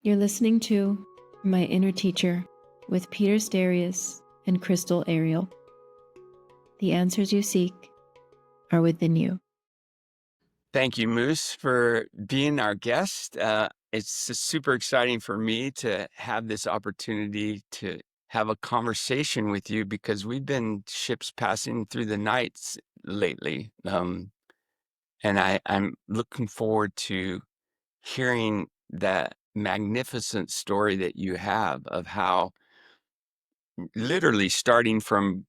You're listening to My Inner Teacher with Peter Starius and Crystal Ariel. The answers you seek are within you. Thank you, Moose, for being our guest. It's super exciting for me to have this opportunity to have a conversation with you because we've been ships passing through the nights lately. And I'm looking forward to hearing that magnificent story that you have of how literally starting from,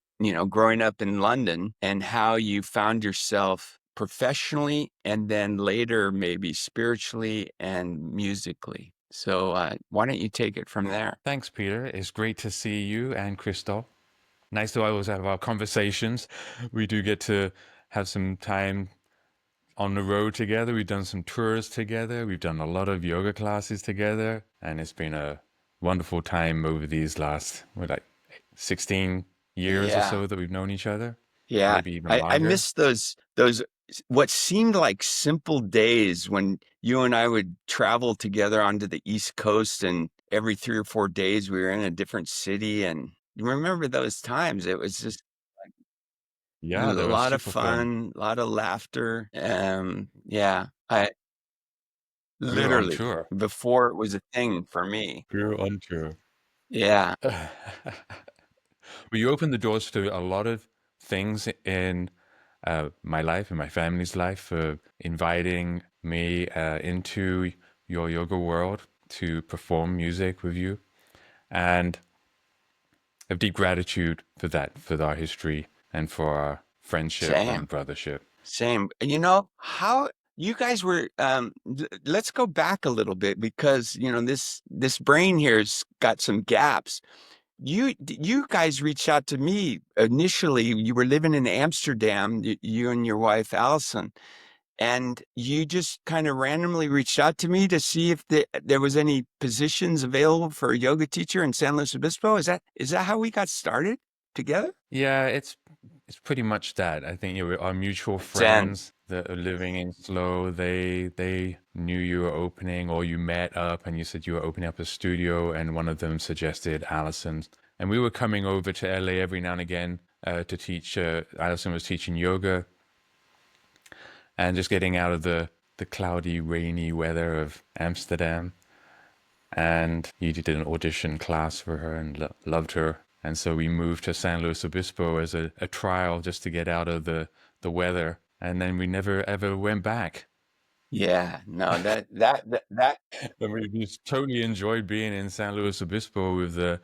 growing up in London and how you found yourself professionally and then later maybe spiritually and musically. So why don't you take it from there? Thanks, Peter. It's great to see you and Crystal. Nice to always have our conversations. We do get to have some time on the road together. We've done some tours together. We've done a lot of yoga classes together. And it's been a wonderful time over these last, 16 years or Yeah. so that we've known each other. Yeah. Maybe even I longer. miss those what seemed like simple days when you and I would travel together onto the East Coast, and every 3 or 4 days we were in a different city. And you remember those times? It was just a Yeah, they were lot of super fun. fun, a lot of laughter. Yeah, I We were on literally tour. before it was a thing for me. We were on tour. Yeah, Well, you opened the doors to a lot of things in my life and my family's life for inviting me into your yoga world to perform music with you. And I have deep gratitude for that, for our history and for our friendship same, and brothership. same. How you guys were, let's go back a little bit because, this brain here's got some gaps. You guys reached out to me initially. You were living in Amsterdam, you and your wife, Allison. And you just kind of randomly reached out to me to see if there was any positions available for a yoga teacher in San Luis Obispo. Is that how we got started together? Yeah, it's pretty much that. I think our mutual Zen. friends that are living in Slow, they knew you were opening, or you met up and you said you were opening up a studio, and one of them suggested Allison's. And we were coming over to LA every now and again to teach. Allison was teaching yoga and just getting out of the cloudy, rainy weather of Amsterdam. And you did an audition class for her and loved her. And so we moved to San Luis Obispo as a trial just to get out of the weather. And then we never ever went back. Yeah, no, that And we totally enjoyed being in San Luis Obispo with the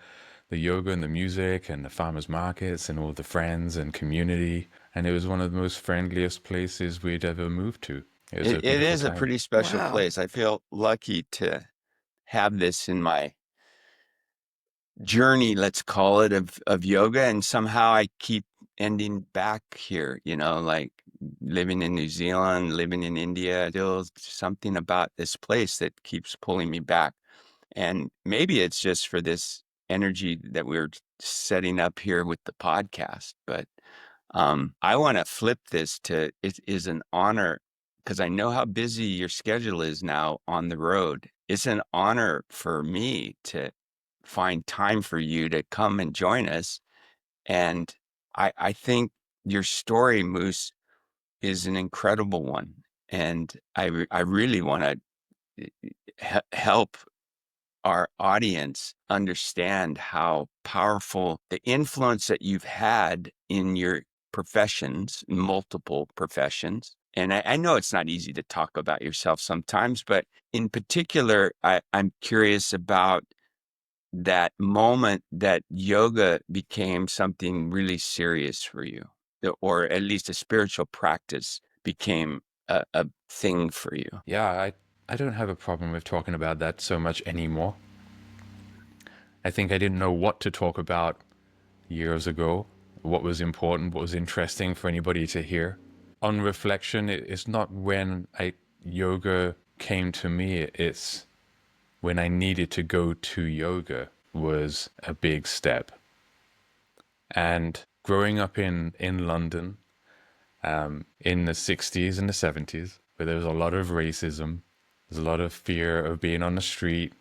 yoga and the music and the farmers markets and all the friends and community. And it was one of the most friendliest places we'd ever moved to. It was a it beautiful is a time. pretty special Wow. place. I feel lucky to have this in my journey, let's call it, of yoga, and somehow I keep ending back here, like living in New Zealand, living in India. Still something about this place that keeps pulling me back. And maybe it's just for this energy that we're setting up here with the podcast. But I want to flip this to it is an honor because I know how busy your schedule is now on the road. It's an honor for me to find time for you to come and join us. And I think your story, Moose, is an incredible one. And I really want to help our audience understand how powerful the influence that you've had in your professions, multiple professions. And I know it's not easy to talk about yourself sometimes, but in particular, I'm curious about that moment that yoga became something really serious for you, or at least a spiritual practice became a thing for you. Yeah, I don't have a problem with talking about that so much anymore. I think I didn't know what to talk about years ago, what was important, what was interesting for anybody to hear. On reflection, it's not when yoga came to me, it's when I needed to go to yoga was a big step. And growing up in London in the 60s and the 70s, where there was a lot of racism, there's a lot of fear of being on the street,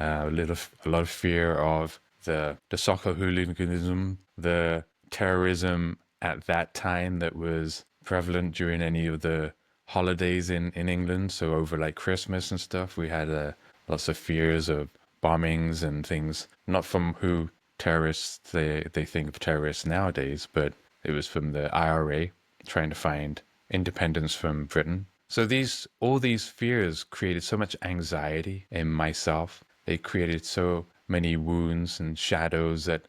a lot of fear of the soccer hooliganism, the terrorism at that time that was prevalent during any of the holidays in England. So over like Christmas and stuff, we had lots of fears of bombings and things, not from who terrorists they think of terrorists nowadays, but it was from the IRA trying to find independence from Britain. So all these fears created so much anxiety in myself. They created so many wounds and shadows that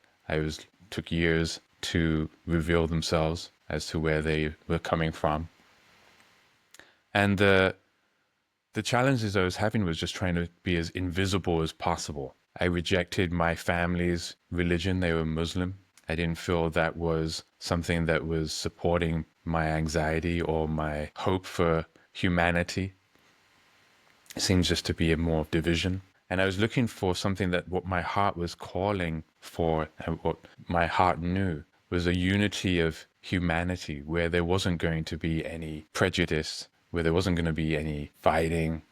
took years to reveal themselves as to where they were coming from. And the challenges I was having was just trying to be as invisible as possible. I rejected my family's religion. They were Muslim. I didn't feel that was something that was supporting my anxiety or my hope for humanity. It seems just to be a more division. And I was looking for something that what my heart was calling for and what my heart knew was a unity of humanity where there wasn't going to be any prejudice, where there wasn't going to be any fighting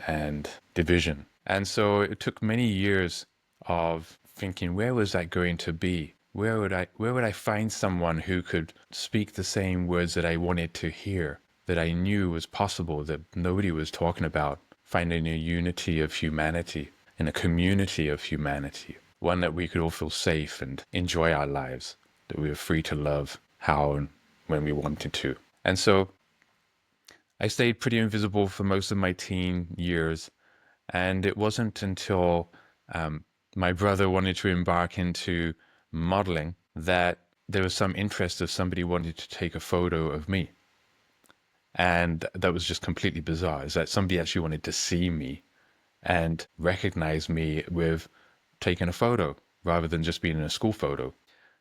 and division. And so it took many years of thinking, where was that going to be? Where would I find someone who could speak the same words that I wanted to hear, that I knew was possible, that nobody was talking about? Finding a unity of humanity in a community of humanity, one that we could all feel safe and enjoy our lives, that we were free to love how and when we wanted to. And so I stayed pretty invisible for most of my teen years. And it wasn't until my brother wanted to embark into modeling that there was some interest of somebody wanting to take a photo of me. And that was just completely bizarre, is that somebody actually wanted to see me and recognize me with taking a photo rather than just being in a school photo.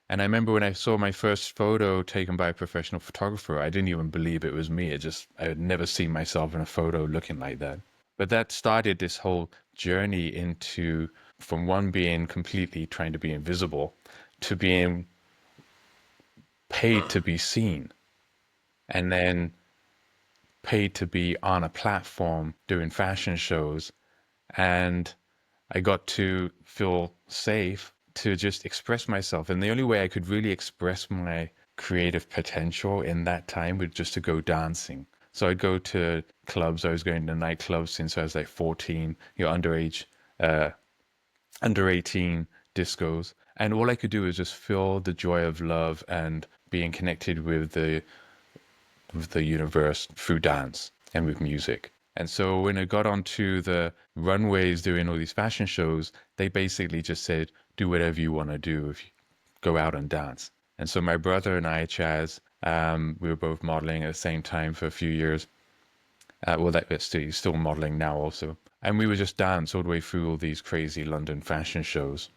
And I remember when I saw my first photo taken by a professional photographer, I didn't even believe it was me. I had never seen myself in a photo looking like that. But that started this whole journey into, from one being completely trying to be invisible to being paid to be seen. And then paid to be on a platform doing fashion shows. And I got to feel safe to just express myself. And the only way I could really express my creative potential in that time was just to go dancing. So I'd go to clubs. I was going to nightclubs since I was like 14, underage, under 18 discos. And all I could do was just feel the joy of love and being connected with the universe through dance and with music. And so when I got onto the runways doing all these fashion shows, they basically just said, do whatever you want to do, if you go out and dance. And so my brother and I, Chaz, we were both modeling at the same time for a few years. That's still modeling now also. And we would just dance all the way through all these crazy London fashion shows.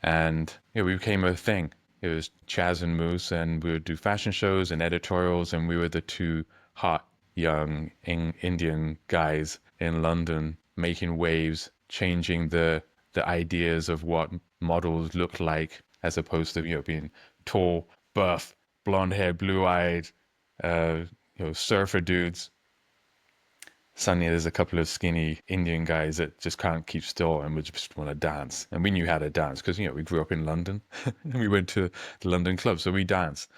And we became a thing. It was Chaz and Moose, and we would do fashion shows and editorials, and we were the two hot young Indian guys in London making waves, changing the ideas of what models look like, as opposed to being tall, buff, blonde hair, blue-eyed, surfer dudes. Suddenly there's a couple of skinny Indian guys that just can't keep still and would just want to dance. And we knew how to dance because, we grew up in London and we went to the London club. So we danced.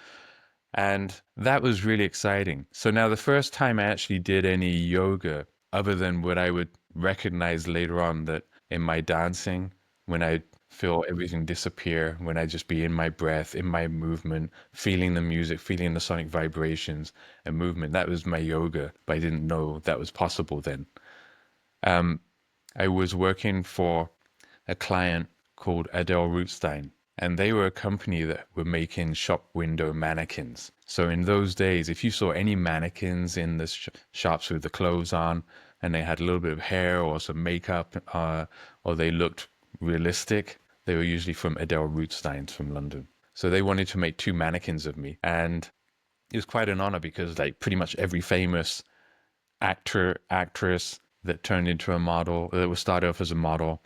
And that was really exciting. So now the first time I actually did any yoga, other than what I would recognize later on that in my dancing, when I feel everything disappear, when I just be in my breath, in my movement, feeling the music, feeling the sonic vibrations and movement. That was my yoga, but I didn't know that was possible then. I was working for a client called Adele Rootstein, and they were a company that were making shop window mannequins. So in those days, if you saw any mannequins in the shops with the clothes on, and they had a little bit of hair or some makeup, or they looked realistic, they were usually from Adele Rootstein from London. So they wanted to make 2 mannequins of me. And it was quite an honor because like pretty much every famous actor, actress that turned into a model, that was started off as a model,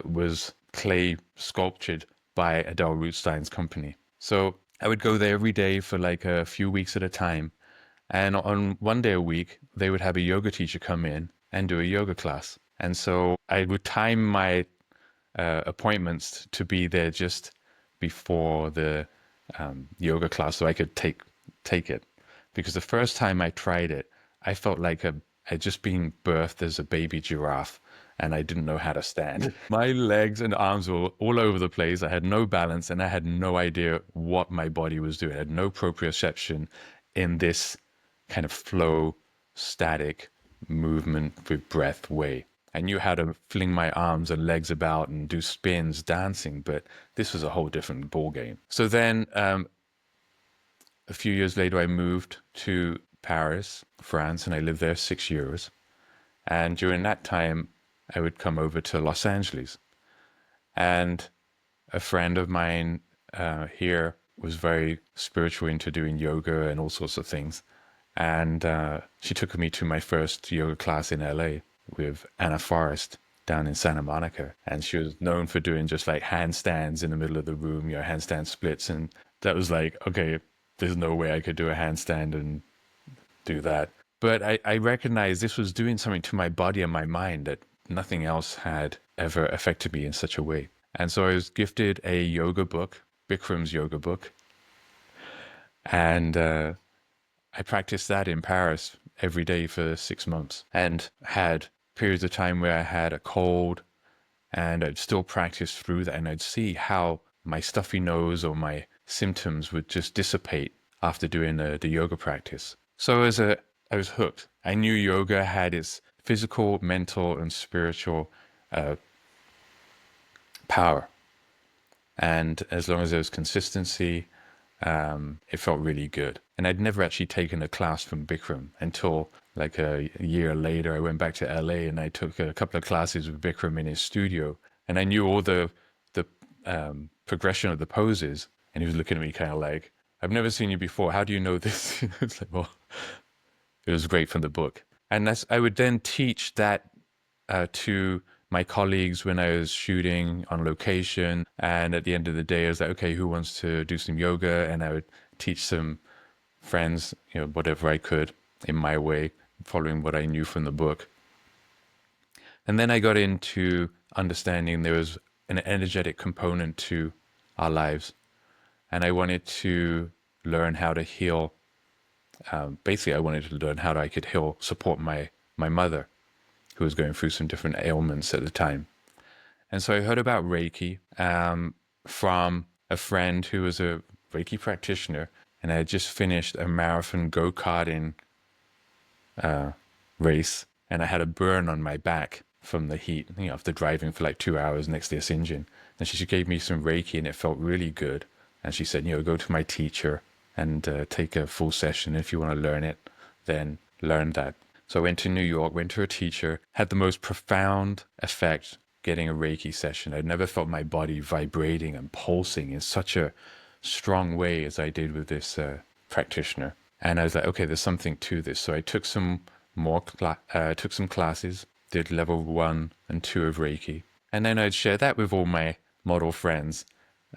was clay sculptured by Adele Rootstein's company. So I would go there every day for like a few weeks at a time. And on one day a week, they would have a yoga teacher come in and do a yoga class. And so I would time my appointments to be there just before the yoga class so I could take it. Because the first time I tried it, I felt like I'd just been birthed as a baby giraffe and I didn't know how to stand. My legs and arms were all over the place. I had no balance and I had no idea what my body was doing. I had no proprioception in this kind of flow, static movement with breath way. I knew how to fling my arms and legs about and do spins, dancing, but this was a whole different ball game. So then a few years later, I moved to Paris, France, and I lived there 6 years. And during that time, I would come over to Los Angeles. And a friend of mine here was very spiritual, into doing yoga and all sorts of things. And she took me to my first yoga class in LA with Anna Forrest down in Santa Monica. And she was known for doing just like handstands in the middle of the room, handstand splits. And that was like, okay, there's no way I could do a handstand and do that. But I recognized this was doing something to my body and my mind that nothing else had ever affected me in such a way. And so I was gifted a yoga book, Bikram's yoga book. And I practiced that in Paris every day for 6 months and had periods of time where I had a cold and I'd still practice through that and I'd see how my stuffy nose or my symptoms would just dissipate after doing the yoga practice. So I was hooked. I knew yoga had its physical, mental, and spiritual power. And as long as there was consistency, it felt really good. And I'd never actually taken a class from Bikram until like a year later. I went back to LA and I took a couple of classes with Bikram in his studio. And I knew all the progression of the poses. And he was looking at me kind of like, I've never seen you before. How do you know this? It's like, well, it was great from the book. And I would then teach that to my colleagues when I was shooting on location. And at the end of the day, I was like, okay, who wants to do some yoga? And I would teach some friends, whatever I could in my way, following what I knew from the book. And then I got into understanding there was an energetic component to our lives. And I wanted to learn how to heal. Basically, I wanted to learn how I could support my mother, who was going through some different ailments at the time. And so I heard about Reiki from a friend who was a Reiki practitioner, and I had just finished a marathon go-karting race, and I had a burn on my back from the heat, after driving for like 2 hours next to this engine. And she gave me some Reiki, and it felt really good. And she said, go to my teacher and take a full session. If you want to learn it, then learn that. So I went to New York, went to a teacher, had the most profound effect getting a Reiki session. I'd never felt my body vibrating and pulsing in such a strong way as I did with this practitioner. And I was like, okay, there's something to this. So I took some classes, did level 1 and 2 of Reiki. And then I'd share that with all my model friends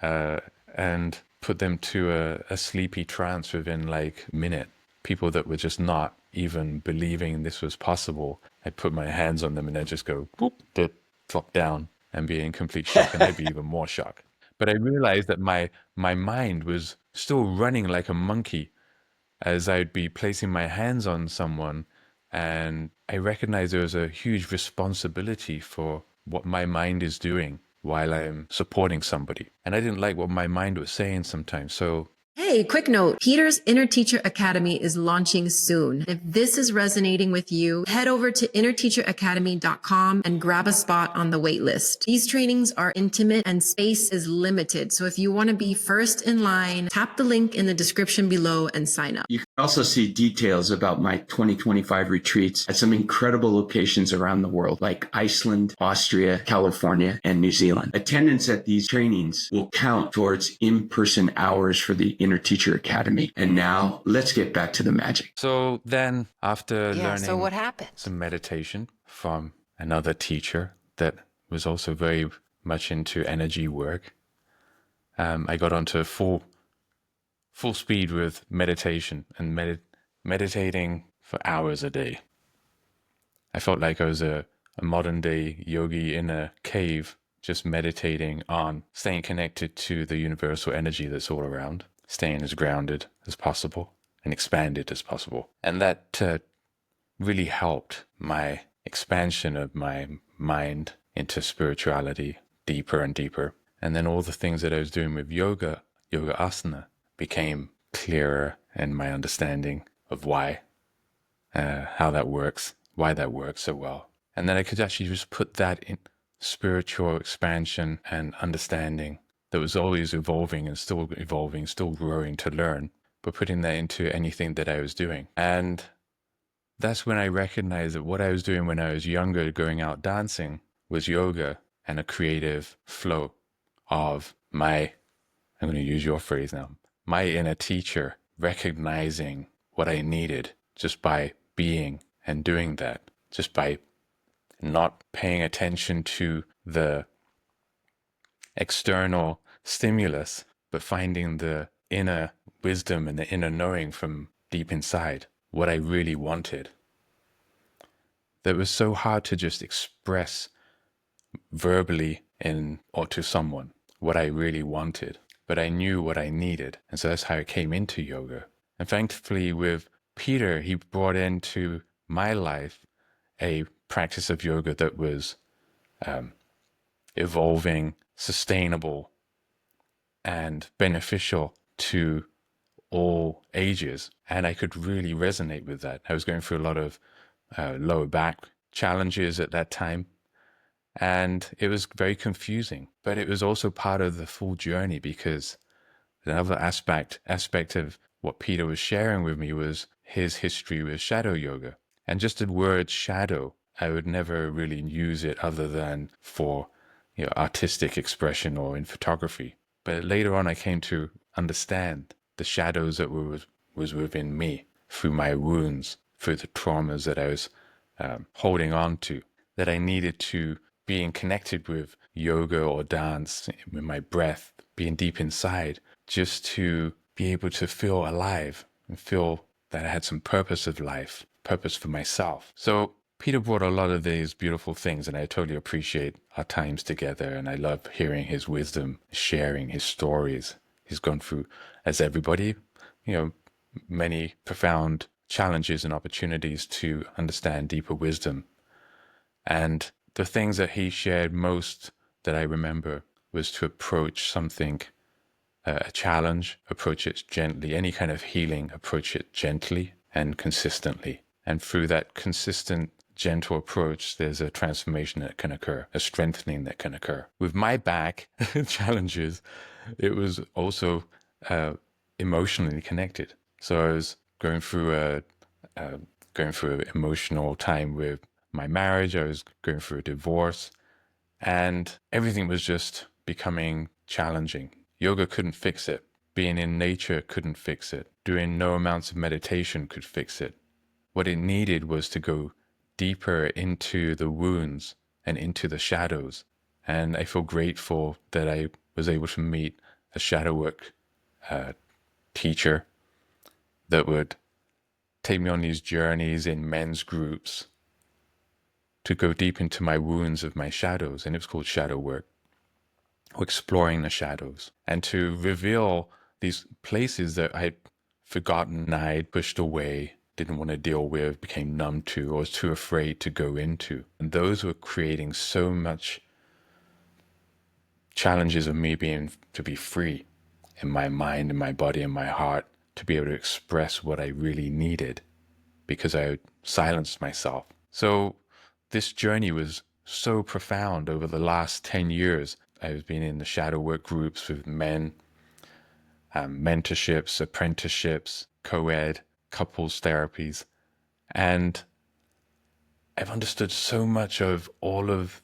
and put them to a sleepy trance within like a minute. People that were just not even believing this was possible. I'd put my hands on them and they'd just go, boop, they'd drop down and be in complete shock, and I'd be even more shocked. But I realized that my mind was still running like a monkey as I'd be placing my hands on someone, and I recognized there was a huge responsibility for what my mind is doing while I'm supporting somebody. And I didn't like what my mind was saying sometimes. So Hey, quick note. Peter's Inner Teacher Academy is launching soon. If this is resonating with you, head over to innerteacheracademy.com and grab a spot on the waitlist. These trainings are intimate and space is limited. So if you want to be first in line, tap the link in the description below and sign up. You can also see details about my 2025 retreats at some incredible locations around the world, like Iceland, Austria, California, and New Zealand. Attendance at these trainings will count towards in-person hours for the Inner Teacher Academy. And now let's get back to the magic. So then after learning what happened? some meditation from another teacher that was also very much into energy work, I got onto full speed with meditation and meditating for hours a day. I felt like I was a a modern day yogi in a cave, just meditating on staying connected to the universal energy that's all around, staying as grounded as possible and expanded as possible. And that really helped my expansion of my mind into spirituality deeper and deeper. And then all the things that I was doing with yoga asana, became clearer in my understanding of why, how that works, why that works so well. And then I could actually just put that in spiritual expansion and understanding that was always evolving, still growing to learn, but putting that into anything that I was doing. And that's when I recognized that what I was doing when I was younger, going out dancing, was yoga and a creative flow of my, I'm going to use your phrase now, my inner teacher recognizing what I needed just by being and doing that, just by not paying attention to the external stimulus, but finding the inner wisdom and the inner knowing from deep inside what I really wanted. That was so hard to just express verbally or to someone what I really wanted, but I knew what I needed. And so that's how I came into yoga. And thankfully with Peter, he brought into my life a practice of yoga that was evolving, sustainable, and beneficial to all ages. And I could really resonate with that. I was going through a lot of lower back challenges at that time. And it was very confusing, but it was also part of the full journey, because another aspect of what Peter was sharing with me was his history with shadow yoga. And just the word shadow, I would never really use it other than for artistic expression or in photography. But later on, I came to understand the shadows that was within me through my wounds, through the traumas that I was holding on to, that I needed to being connected with yoga or dance, with my breath, being deep inside, just to be able to feel alive and feel that I had some purpose of life, purpose for myself. So Peter brought a lot of these beautiful things, and I totally appreciate our times together. And I love hearing his wisdom, sharing his stories. He's gone through, as everybody, many profound challenges and opportunities to understand deeper wisdom. And the things that he shared most that I remember was to approach something, a challenge, approach it gently. Any kind of healing, approach it gently and consistently. And through that consistent, gentle approach, there's a transformation that can occur, a strengthening that can occur. With my back challenges, it was also emotionally connected. So I was going through an emotional time with my marriage. I was going through a divorce, and everything was just becoming challenging. Yoga couldn't fix it. Being in nature couldn't fix it. Doing no amounts of meditation could fix it. What it needed was to go deeper into the wounds and into the shadows. And I feel grateful that I was able to meet a shadow work teacher that would take me on these journeys in men's groups to go deep into my wounds of my shadows. And it was called shadow work, or exploring the shadows, and to reveal these places that I'd forgotten, I'd pushed away, didn't want to deal with, became numb to, or was too afraid to go into. And those were creating so much challenges of me to be free in my mind, in my body, in my heart, to be able to express what I really needed, because I had silenced myself. So this journey was so profound over the last 10 years. I've been in the shadow work groups with men, mentorships, apprenticeships, co-ed, couples therapies. And I've understood so much of all of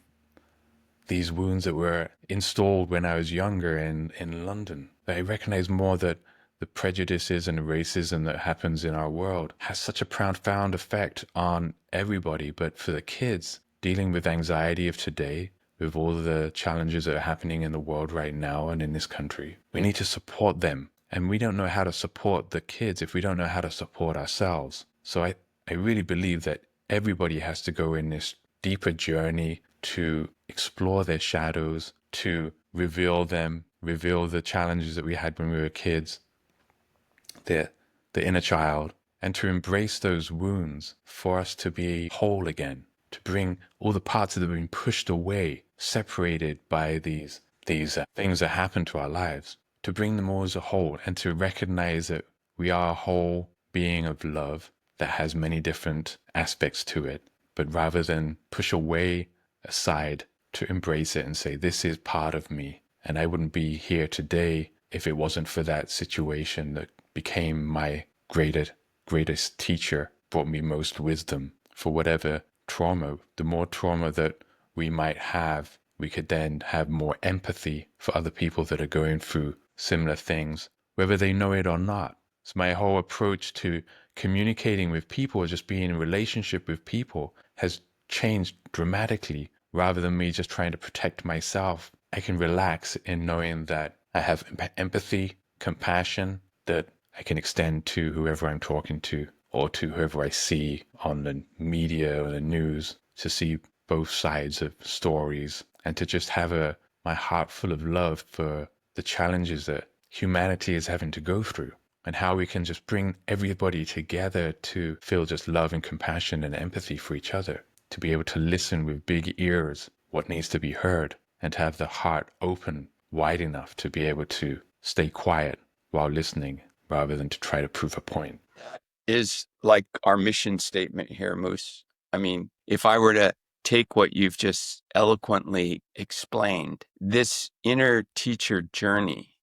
these wounds that were installed when I was younger in London. I recognize more that the prejudices and racism that happens in our world has such a profound effect on everybody. But for the kids, dealing with anxiety of today, with all the challenges that are happening in the world right now and in this country, we need to support them. And we don't know how to support the kids if we don't know how to support ourselves. So I really believe that everybody has to go in this deeper journey to explore their shadows, to reveal them, reveal the challenges that we had when we were kids, the inner child, and to embrace those wounds for us to be whole again, to bring all the parts that have been pushed away, separated by these things that happen to our lives, to bring them all as a whole, and to recognize that we are a whole being of love that has many different aspects to it, but rather than push away aside, to embrace it and say, this is part of me, and I wouldn't be here today if it wasn't for that situation that became my greatest teacher, brought me most wisdom. For whatever trauma, the more trauma that we might have, we could then have more empathy for other people that are going through similar things, whether they know it or not. So my whole approach to communicating with people, just being in relationship with people, has changed dramatically. Rather than me just trying to protect myself, I can relax in knowing that I have empathy, compassion, that I can extend to whoever I'm talking to, or to whoever I see on the media or the news, to see both sides of stories, and to just have my heart full of love for the challenges that humanity is having to go through, and how we can just bring everybody together to feel just love and compassion and empathy for each other, to be able to listen with big ears what needs to be heard, and to have the heart open wide enough to be able to stay quiet while listening, rather than to try to prove a point. Is like our mission statement here, Moose. I mean, if I were to take what you've just eloquently explained, this inner teacher journey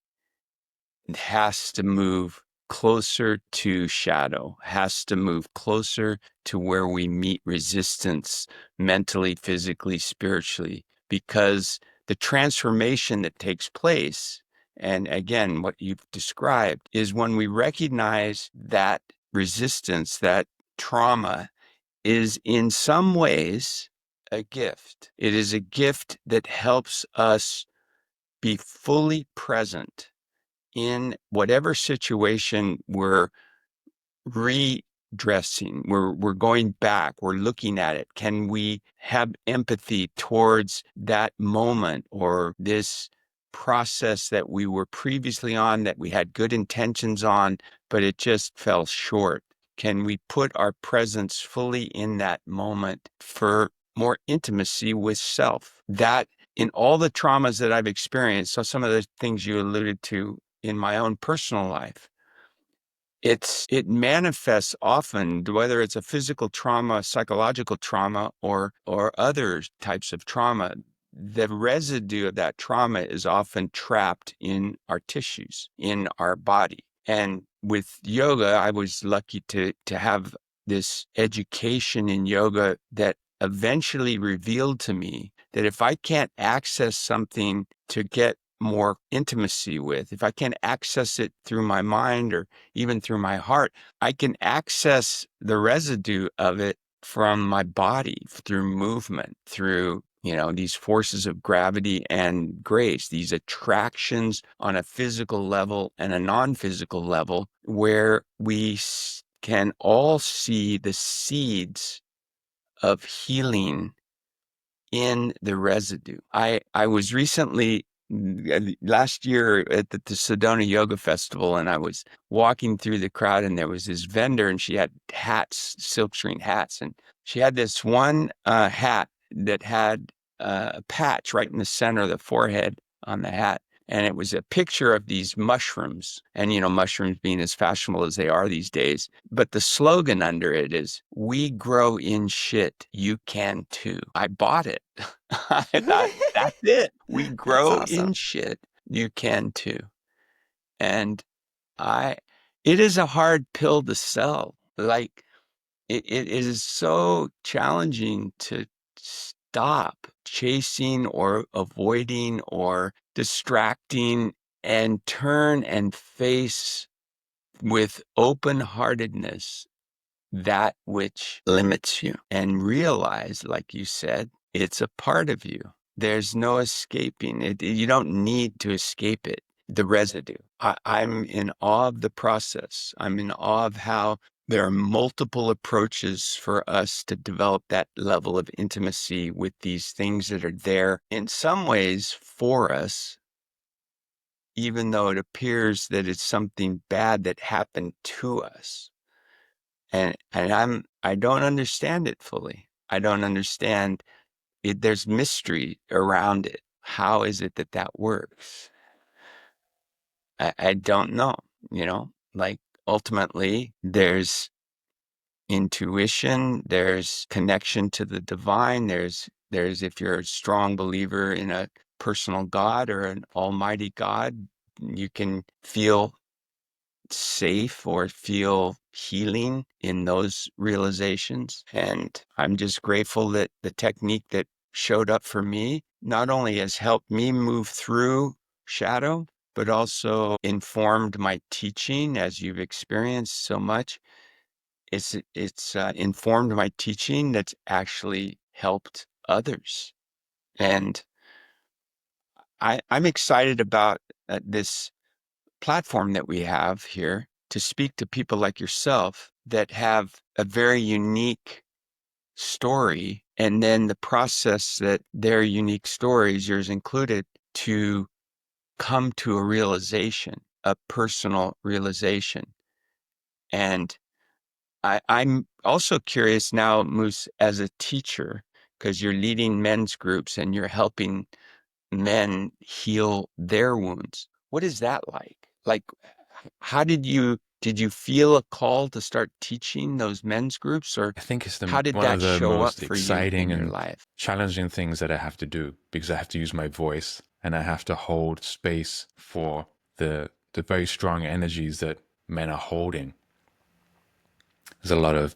has to move closer to shadow, has to move closer to where we meet resistance mentally, physically, spiritually, because the transformation that takes place, and again, what you've described, is when we recognize that resistance, that trauma is in some ways a gift. It is a gift that helps us be fully present in whatever situation we're redressing, we're going back, we're looking at it. Can we have empathy towards that moment or this process that we were previously on, that we had good intentions on, but it just fell short? Can we put our presence fully in that moment for more intimacy with self? That in all the traumas that I've experienced, so some of the things you alluded to in my own personal life, it manifests often, whether it's a physical trauma, psychological trauma, or other types of trauma. The residue of that trauma is often trapped in our tissues, in our body. And with yoga, I was lucky to have this education in yoga that eventually revealed to me that if I can't access something to get more intimacy with, if I can't access it through my mind or even through my heart, I can access the residue of it from my body through movement, through, these forces of gravity and grace, these attractions on a physical level and a non-physical level, where we can all see the seeds of healing in the residue. I was recently, last year, at the Sedona Yoga Festival, and I was walking through the crowd, and there was this vendor, and she had hats, silkscreen hats, and she had this one hat that had a patch right in the center of the forehead on the hat. And it was a picture of these mushrooms, and, mushrooms being as fashionable as they are these days. But the slogan under it is, "We grow in shit, you can too." I bought it. I thought, that's it. We grow in shit, you can too. And it is a hard pill to sell. Like, it is so challenging to stop chasing or avoiding or distracting and turn and face with open-heartedness that which limits you, and realize, like you said, it's a part of you. There's no escaping it. You don't need to escape it, the residue. I'm in awe of the process. I'm in awe of how there are multiple approaches for us to develop that level of intimacy with these things that are there in some ways for us, even though it appears that it's something bad that happened to us. And I don't understand it fully. I don't understand it. There's mystery around it. How is it that that works? I don't know, like ultimately there's intuition, there's connection to the divine, there's if you're a strong believer in a personal God or an almighty God, you can feel safe or feel healing in those realizations. And I'm just grateful that the technique that showed up for me not only has helped me move through shadow, but also informed my teaching, as you've experienced so much. It's informed my teaching that's actually helped others. And I'm excited about this platform that we have here to speak to people like yourself that have a very unique story, and then the process that their unique stories, yours included, to come to a realization, a personal realization. And I'm also curious now, Moose, as a teacher, because you're leading men's groups and you're helping men heal their wounds. What is that like? Like, how did you feel a call to start teaching those men's groups, or I think it's how did one of that the show up most for you in exciting your and life? challenging things that I have to do, because I have to use my voice and I have to hold space for the very strong energies that men are holding. There's a lot of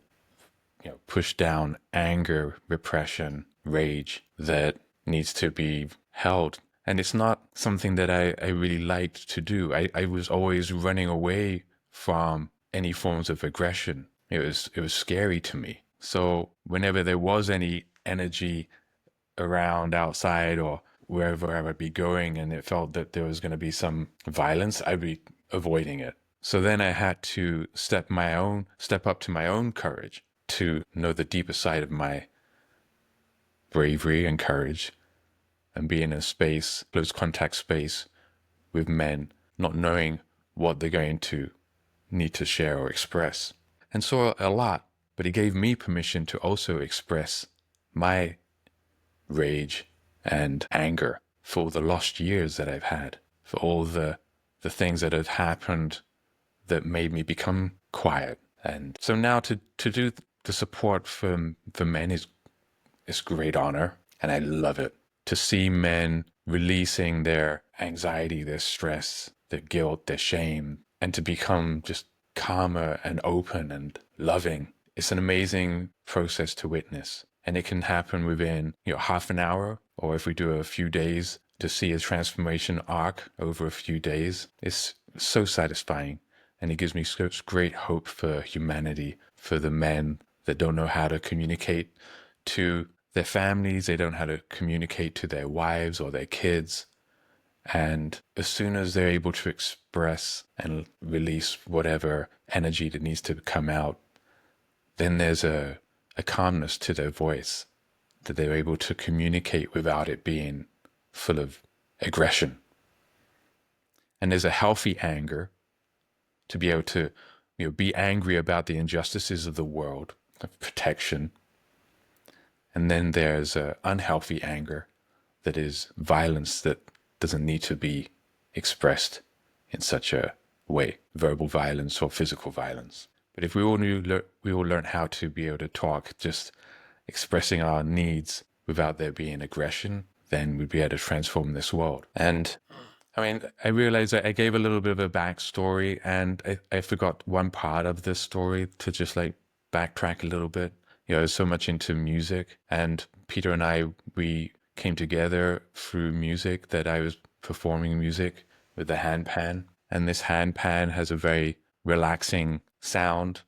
push down anger, repression, rage that needs to be held. And it's not something that I really liked to do. I was always running away from any forms of aggression. It was scary to me. So whenever there was any energy around outside or wherever I would be going and it felt that there was going to be some violence, I'd be avoiding it. So then I had to step up to my own courage to know the deeper side of my bravery and courage and be in a space, close contact space with men, not knowing what they're going to need to share or express. And so a lot, but it gave me permission to also express my rage and anger for the lost years that I've had, for all the things that have happened that made me become quiet. And so now to do the support for men is great honor, and I love it. To see men releasing their anxiety, their stress, their guilt, their shame, and to become just calmer and open and loving. It's an amazing process to witness. And it can happen within half an hour, or if we do a few days, to see a transformation arc over a few days. It's so satisfying. And it gives me such great hope for humanity, for the men that don't know how to communicate to their families, they don't know how to communicate to their wives or their kids. And as soon as they're able to express and release whatever energy that needs to come out, then there's a calmness to their voice that they're able to communicate without it being full of aggression. And there's a healthy anger to be able to be angry about the injustices of the world, of protection. And then there's unhealthy anger that is violence that doesn't need to be expressed in such a way, verbal violence or physical violence. But if we all learn how to be able to talk, just expressing our needs without there being aggression, then we'd be able to transform this world. And I mean, I realized that I gave a little bit of a backstory, and I forgot one part of this story to just backtrack a little bit. I was so much into music, and Peter and I, we came together through music, that I was performing music with the handpan. And this handpan has a very relaxing sound,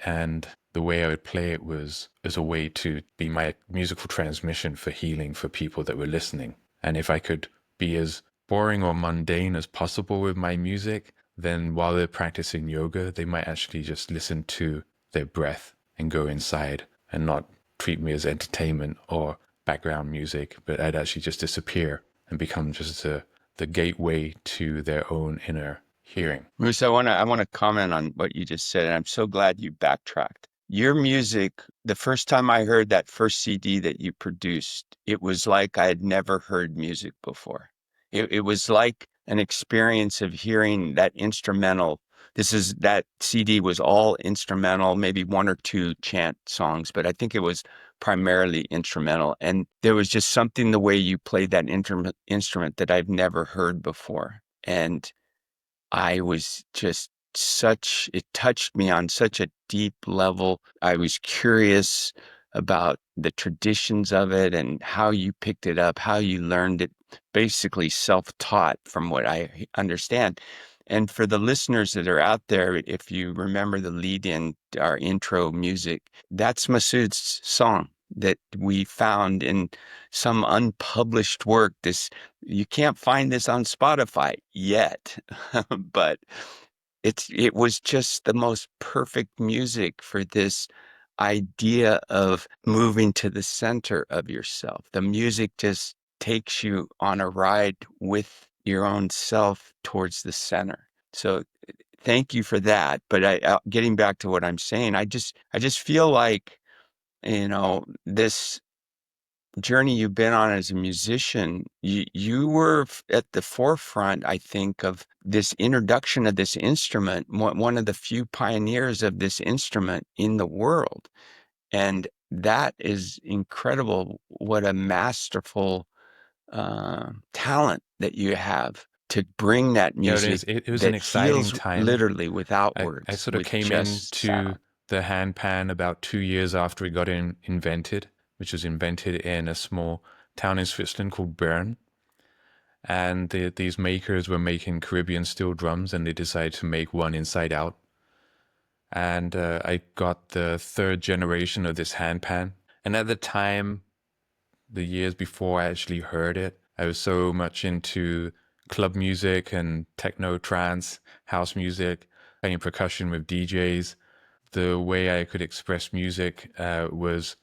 and the way I would play it was as a way to be my musical transmission for healing for people that were listening. And if I could be as boring or mundane as possible with my music, then while they're practicing yoga, they might actually just listen to their breath and go inside and not treat me as entertainment or background music, but I'd actually just disappear and become just the gateway to their own inner hearing. Moose, I want to comment on what you just said, and I'm so glad you backtracked. Your music, the first time I heard that first CD that you produced, it was like I had never heard music before. It was like an experience of hearing that instrumental. That CD was all instrumental, maybe one or two chant songs, but I think it was primarily instrumental. And there was just something the way you played that instrument that I've never heard before. And I was just it touched me on such a deep level. I was curious about the traditions of it and how you picked it up, how you learned it, basically self-taught from what I understand. And for the listeners that are out there, if you remember the lead in our intro music, that's Masood's song that we found in some unpublished work. You can't find this on Spotify yet, but it was just the most perfect music for this idea of moving to the center of yourself. The music just takes you on a ride with your own self towards the center. So thank you for that. But getting back to what I'm saying, I just feel like, this journey you've been on as a musician, you were at the forefront, I think, of this introduction of this instrument, one of the few pioneers of this instrument in the world. And that is incredible. What a masterful talent that you have to bring that music It was an that exciting heals time. literally without words. I sort of with came just into sound. the handpan about 2 years after it got invented, which was invented in a small town in Switzerland called Bern. And these makers were making Caribbean steel drums, and they decided to make one inside out. And I got the third generation of this handpan. And at the time, the years before I actually heard it, I was so much into club music and techno, trance, house music, playing percussion with DJs. The way I could express music was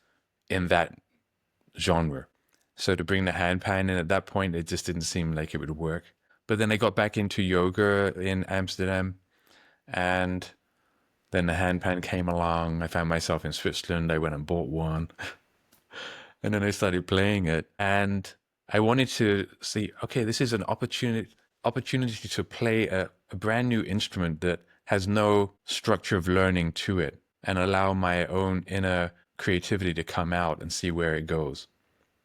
in that genre. So to bring the handpan in at that point, it just didn't seem like it would work. But then I got back into yoga in Amsterdam, and then the handpan came along. I found myself in Switzerland. I went and bought one. And then I started playing it, and I wanted to see, okay, this is an opportunity to play a brand new instrument that has no structure of learning to it, and allow my own inner creativity to come out and see where it goes.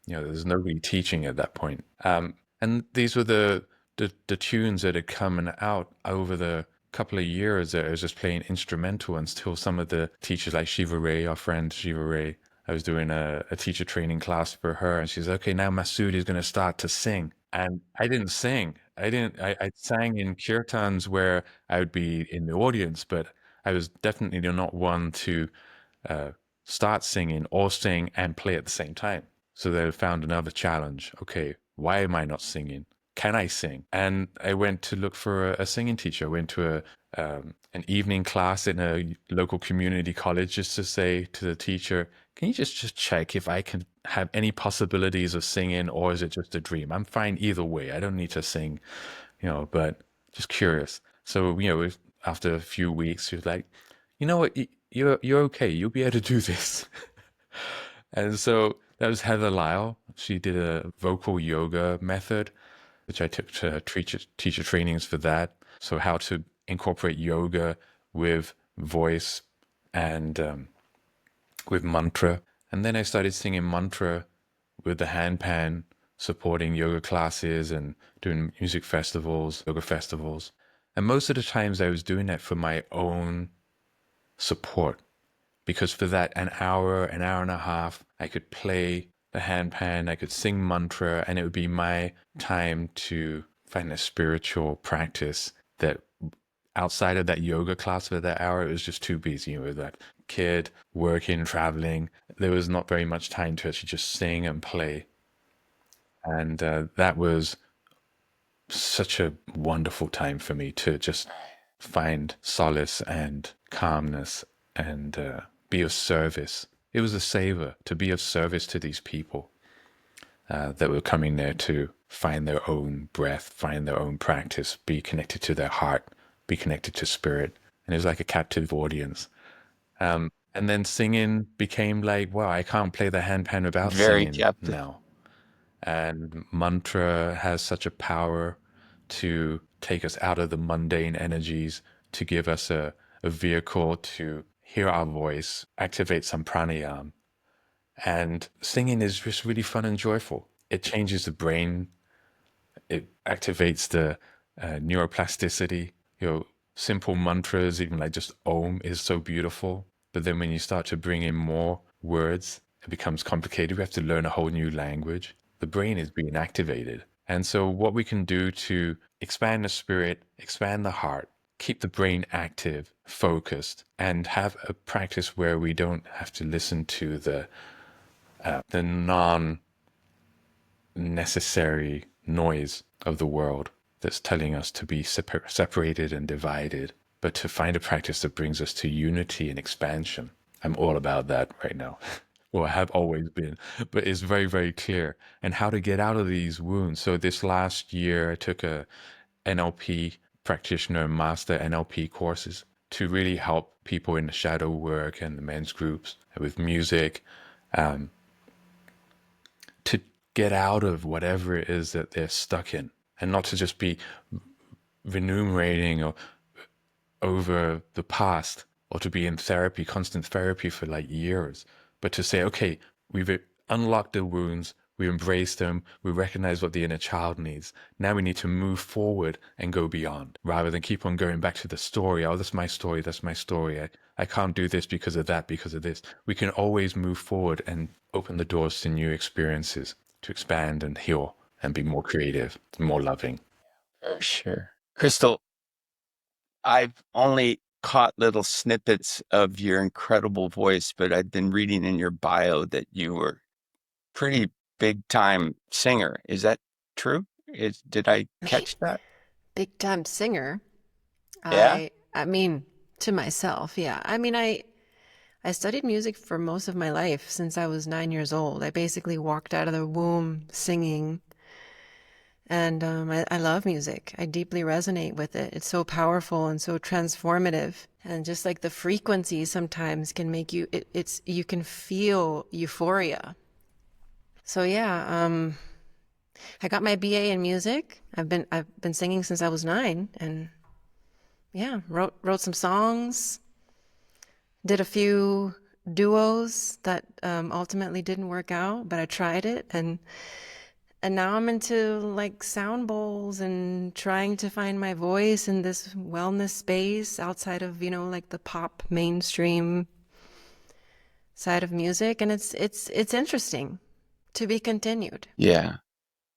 There's no really teaching at that point. And these were the tunes that had come out over the couple of years that I was just playing instrumental until some of the teachers, like Shiva Ray, our friend Shiva Ray, I was doing a teacher training class for her, and she's okay, now Masood is going to start to sing. And I didn't sing. I sang in kirtans where I would be in the audience, but I was definitely not one to start singing or sing and play at the same time. So they found another challenge. Okay, why am I not singing? Can I sing? And I went to look for a singing teacher. I went to an evening class in a local community college just to say to the teacher, can you just check if I can have any possibilities of singing, or is it just a dream? I'm fine either way. I don't need to sing, but just curious. So, after a few weeks, she was like, you know what, you're okay. You'll be able to do this. And so that was Heather Lyle. She did a vocal yoga method, which I took to teacher trainings for that. So how to incorporate yoga with voice and with mantra. And then I started singing mantra with the handpan, supporting yoga classes and doing music festivals, yoga festivals. And most of the times I was doing that for my own support, because for that an hour and a half, I could play the handpan, I could sing mantra, and it would be my time to find a spiritual practice that outside of that yoga class for that hour, it was just too busy with that kid, working, traveling. There was not very much time to actually just sing and play. And that was such a wonderful time for me to just find solace and calmness and be of service. It was a savor to be of service to these people that were coming there to find their own breath, find their own practice, be connected to their heart, be connected to spirit. And it was like a captive audience. And then singing became like, wow, I can't play the handpan without Very singing captive. now. And mantra has such a power to take us out of the mundane energies, to give us a vehicle to hear our voice, activate some pranayama. And singing is just really fun and joyful. It changes the brain. It activates the neuroplasticity. Simple mantras, even like just Om, is so beautiful. But then when you start to bring in more words, it becomes complicated. We have to learn a whole new language. The brain is being activated. And so what we can do to expand the spirit, expand the heart, keep the brain active, focused, and have a practice where we don't have to listen to the non-necessary noise of the world that's telling us to be separated and divided, but to find a practice that brings us to unity and expansion. I'm all about that right now. Well, I have always been, but it's very, very clear. And how to get out of these wounds. So this last year, I took a NLP practitioner and master NLP courses to really help people in the shadow work and the men's groups with music, to get out of whatever it is that they're stuck in, and not to just be remunerating or over the past, or to be in therapy, constant therapy for like years, but to say, okay, we've unlocked the wounds, we embrace them, we recognize what the inner child needs. Now we need to move forward and go beyond, rather than keep on going back to the story. Oh, that's my story, that's my story. I can't do this because of that, because of this. We can always move forward and open the doors to new experiences, to expand and heal and be more creative, more loving. Sure. Crystal, I've only caught little snippets of your incredible voice, but I've been reading in your bio that you were pretty big time singer. Is that true? Did I catch that? Big time singer. Yeah. I mean, to myself, yeah. I mean, I studied music for most of my life since I was 9 years old. I basically walked out of the womb singing. And I love music. I deeply resonate with it. It's so powerful and so transformative. And just like the frequency sometimes can make you, you can feel euphoria. So yeah, I got my BA in music. I've been singing since I was 9, and yeah, wrote some songs, did a few duos that ultimately didn't work out, but I tried it, and now I'm into like sound bowls and trying to find my voice in this wellness space outside of, like the pop mainstream side of music. And it's interesting, to be continued. Yeah.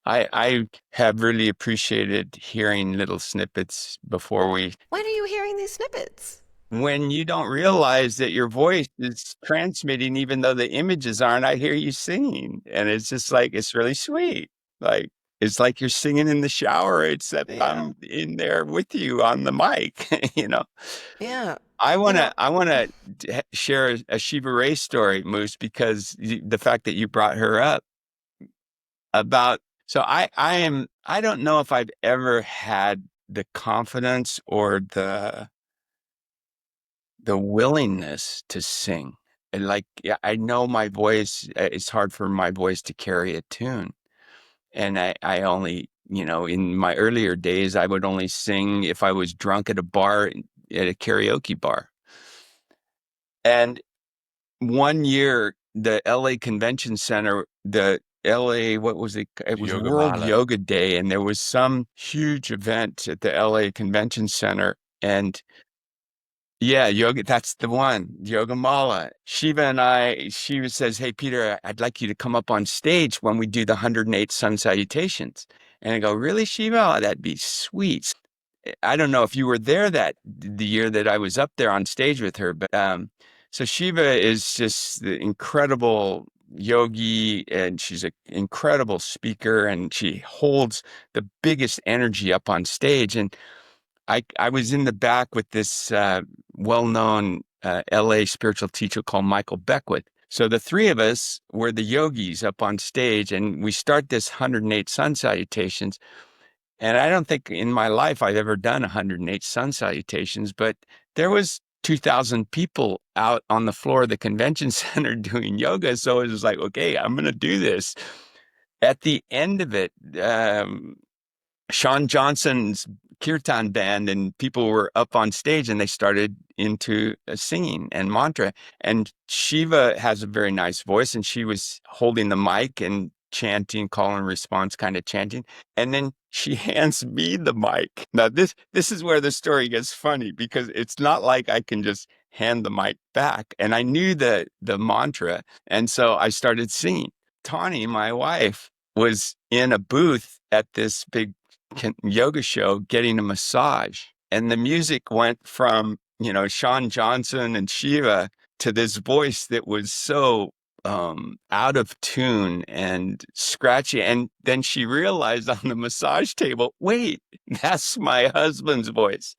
I have really appreciated hearing little snippets before When are you hearing these snippets? when you don't realize that your voice is transmitting, even though the images aren't, I hear you singing. And it's just like, it's really sweet. Like, it's like you're singing in the shower, except I'm in there with you on the mic, Yeah. I wanna share a Shiva Ray story, Moose, because the fact that you brought her up about. So I don't know if I've ever had the confidence or the willingness to sing. And like, yeah, I know my voice, it's hard for my voice to carry a tune. And I only, in my earlier days, I would only sing if I was drunk at a bar, at a karaoke bar. And one year, the LA Convention Center, what was it? It was Yoga World Mala. Yoga Day, and there was some huge event at the LA Convention Center. And yeah, yoga, that's the one, Yoga Mala. Shiva says, "Hey, Peter, I'd like you to come up on stage when we do the 108 sun salutations." And I go, "Really, Shiva? Oh, that'd be sweet." I don't know if you were there the year that I was up there on stage with her, but so Shiva is just the incredible yogi, and she's an incredible speaker, and she holds the biggest energy up on stage. And I was in the back with this well-known LA spiritual teacher called Michael Beckwith. So the three of us were the yogis up on stage, and we start this 108 sun salutations. And I don't think in my life I've ever done 108 sun salutations, but there was 2,000 people out on the floor of the convention center doing yoga. So it was like, okay, I'm going to do this. At the end of it, Sean Johnson's kirtan band and people were up on stage and they started into singing and mantra. And Shiva has a very nice voice, and she was holding the mic and chanting, call and response kind of chanting. And then she hands me the mic. Now this is where the story gets funny, because it's not like I can just hand the mic back. And I knew the mantra, and so I started singing. Tawny, my wife, was in a booth at this big yoga show getting a massage, and the music went from, Sean Johnson and Shiva to this voice that was so out of tune and scratchy. And then she realized on the massage table, wait, that's my husband's voice.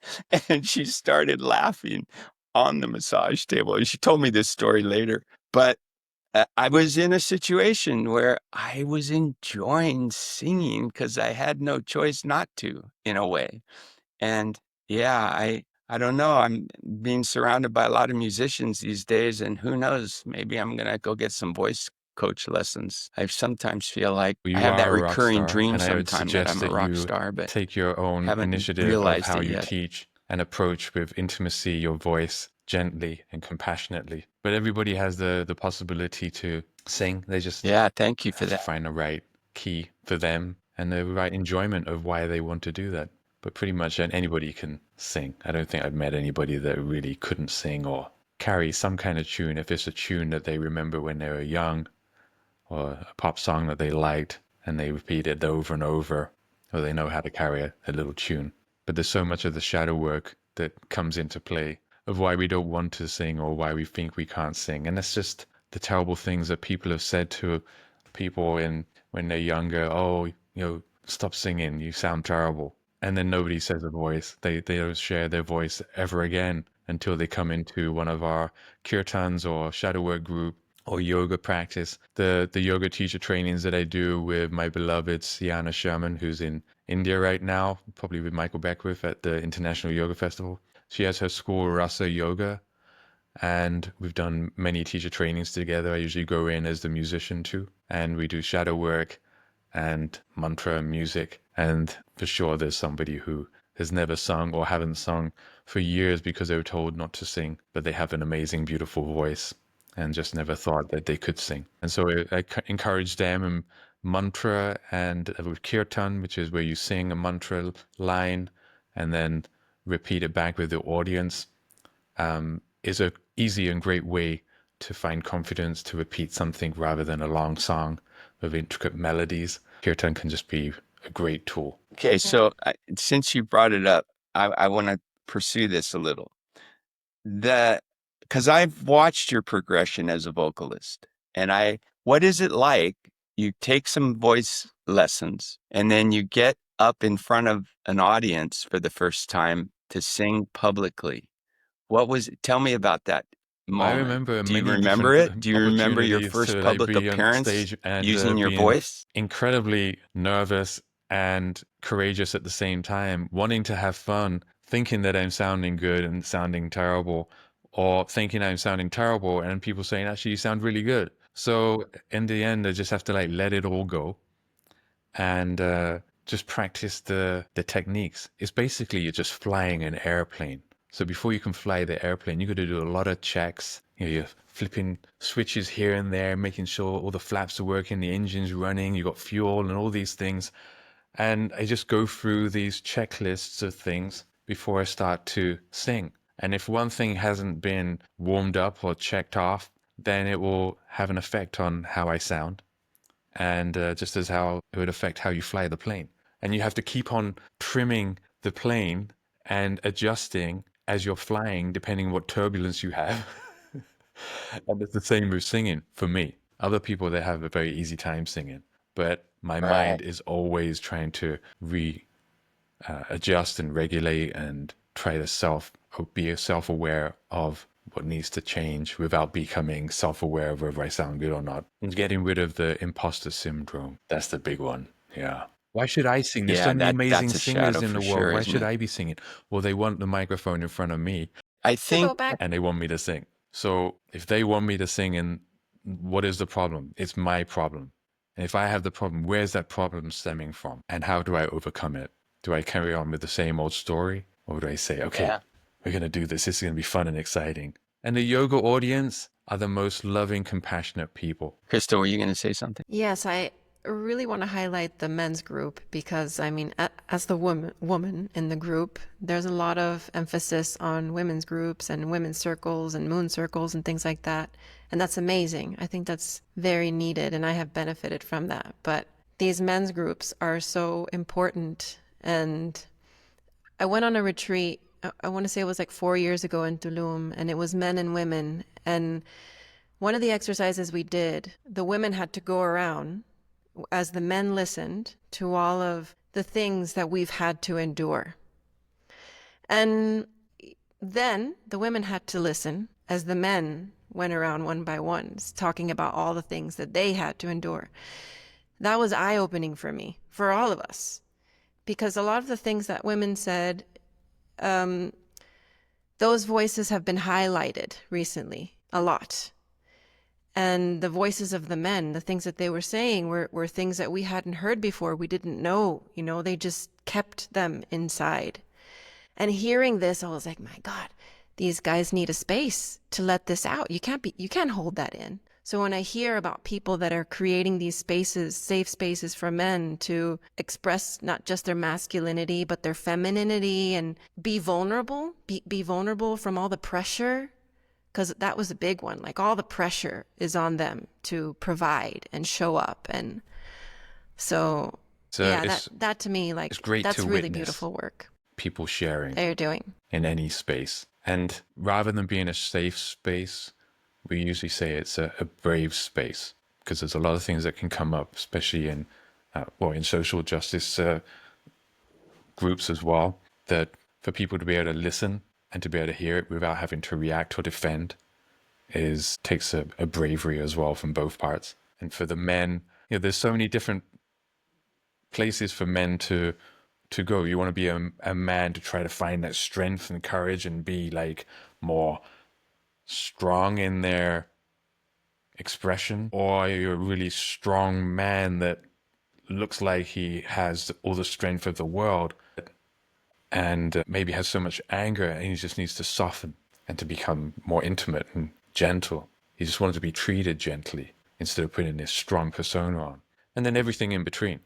And she started laughing on the massage table. And she told me this story later. But I was in a situation where I was enjoying singing because I had no choice not to, in a way. And yeah, I don't know. I'm being surrounded by a lot of musicians these days, and who knows, maybe I'm gonna go get some voice coach lessons. I sometimes feel like I You have that are a rock recurring star, dream and I would sometime that suggest I'm a that rock you star, but take your own haven't initiative of realized how it you yet. teach and approach with intimacy your voice gently and compassionately. But everybody has the possibility to sing. They just Yeah, thank you for have to that. find the right key for them and the right enjoyment of why they want to do that. But pretty much anybody can sing. I don't think I've met anybody that really couldn't sing or carry some kind of tune. If it's a tune that they remember when they were young, or a pop song that they liked and they repeat it over and over, or they know how to carry a little tune. But there's so much of the shadow work that comes into play of why we don't want to sing or why we think we can't sing. And that's just the terrible things that people have said to people when they're younger. Oh, stop singing, you sound terrible. And then nobody says a voice. They don't share their voice ever again until they come into one of our kirtans or shadow work group or yoga practice. The yoga teacher trainings that I do with my beloved Sienna Sherman, who's in India right now, probably with Michael Beckwith at the International Yoga Festival. She has her school, Rasa Yoga, and we've done many teacher trainings together. I usually go in as the musician too, and we do shadow work and mantra and music. And for sure, there's somebody who has never sung or haven't sung for years because they were told not to sing, but they have an amazing, beautiful voice and just never thought that they could sing. And so I encourage them in mantra and with kirtan, which is where you sing a mantra line and then repeat it back with the audience, is a easy and great way to find confidence to repeat something rather than a long song with intricate melodies. Kirtan can just be a great tool. Okay, so since you brought it up, I want to pursue this a little. Because I've watched your progression as a vocalist, and what is it like? You take some voice lessons, and then you get up in front of an audience for the first time to sing publicly. Tell me about that I moment. remember Do you many remember it? different Do you remember your opportunities first to like public be on appearance stage and using your being voice? incredibly nervous and courageous at the same time, wanting to have fun, thinking that I'm sounding good and sounding terrible, or thinking I'm sounding terrible and people saying, actually, you sound really good. So in the end, I just have to like let it all go and just practice the techniques. It's basically you're just flying an airplane. So before you can fly the airplane, you got to do a lot of checks. You're flipping switches here and there, making sure all the flaps are working, the engine's running, you got fuel and all these things. And I just go through these checklists of things before I start to sing. And if one thing hasn't been warmed up or checked off, then it will have an effect on how I sound. And just as how it would affect how you fly the plane. And you have to keep on trimming the plane and adjusting as you're flying, depending what turbulence you have. And it's the same with singing for me. Other people, they have a very easy time singing, but my mind Right. is always trying to adjust and regulate and try to be self-aware of what needs to change without becoming self-aware of whether I sound good or not. And getting rid of the imposter syndrome. That's the big one. Yeah. Why should I sing? There's Yeah, so many amazing that's a singers shadow in for the world. sure, Why isn't should it? I be singing? Well, they want the microphone in front of me I To go think back, and they want me to sing. So if they want me to sing, and what is the problem? It's my problem. And if I have the problem, where's that problem stemming from? And how do I overcome it? Do I carry on with the same old story? Or do I say, okay, yeah. we're going to do this. This is going to be fun and exciting. And the yoga audience are the most loving, compassionate people. Crystal, were you going to say something? yes, I really want to highlight the men's group because, I mean, as the woman in the group, there's a lot of emphasis on women's groups and women's circles and moon circles and things like that. And that's amazing. I think that's very needed, and I have benefited from that. But these men's groups are so important. And I went on a retreat, I want to say it was like 4 years ago in Tulum, and it was men and women. And one of the exercises we did, the women had to go around as the men listened to all of the things that we've had to endure. And then the women had to listen as the men went around one by one, talking about all the things that they had to endure. That was eye-opening for me, for all of us, because a lot of the things that women said, those voices have been highlighted recently a lot. And the voices of the men, the things that they were saying were things that we hadn't heard before. We didn't know, they just kept them inside. And hearing this, I was like, my God, these guys need a space to let this out. You can't hold that in. So when I hear about people that are creating these spaces, safe spaces for men to express not just their masculinity, but their femininity and be vulnerable from all the pressure, because that was a big one. Like, all the pressure is on them to provide and show up. And so yeah, that to me, like, it's great that's to really witness beautiful work people sharing they're doing. in any space. And rather than being a safe space, we usually say it's a brave space, because there's a lot of things that can come up, especially in social justice groups as well, that for people to be able to listen and to be able to hear it without having to react or defend takes a bravery as well from both parts. And for the men, there's so many different places for men to go. You want to be a man to try to find that strength and courage and be like more strong in their expression, or you're a really strong man that looks like he has all the strength of the world and maybe has so much anger and he just needs to soften and to become more intimate and gentle. He just wanted to be treated gently instead of putting this strong persona on. And then everything in between.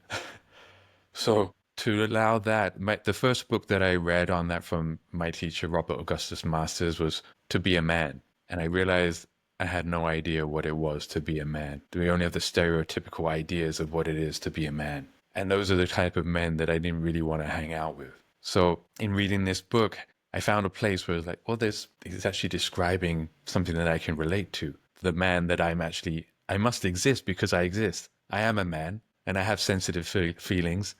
So to allow that, the first book that I read on that from my teacher, Robert Augustus Masters, was To Be a Man. And I realized I had no idea what it was to be a man. We only have the stereotypical ideas of what it is to be a man. And those are the type of men that I didn't really want to hang out with. So in reading this book, I found a place where it's like, well, it's actually describing something that I can relate to. The man that I must exist because I exist. I am a man and I have sensitive feelings.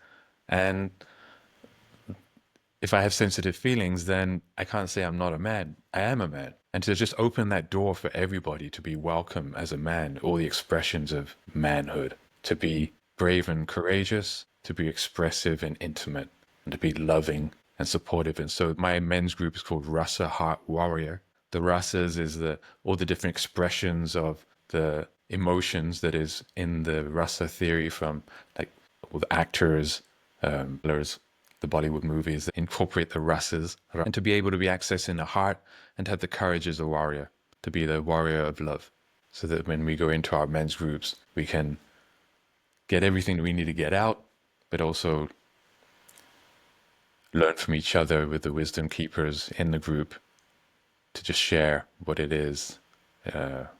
And if I have sensitive feelings, then I can't say I'm not a man. I am a man. And to just open that door for everybody to be welcome as a man, all the expressions of manhood, to be brave and courageous, to be expressive and intimate, and to be loving and supportive. And so my men's group is called Rasa Heart Warrior. The rasas is all the different expressions of the emotions that is in the rasa theory, from like all the actors, the Bollywood movies that incorporate the rasas, and to be able to be accessed in the heart and to have the courage as a warrior, to be the warrior of love, so that when we go into our men's groups, we can get everything that we need to get out, but also learn from each other with the wisdom keepers in the group to just share what it is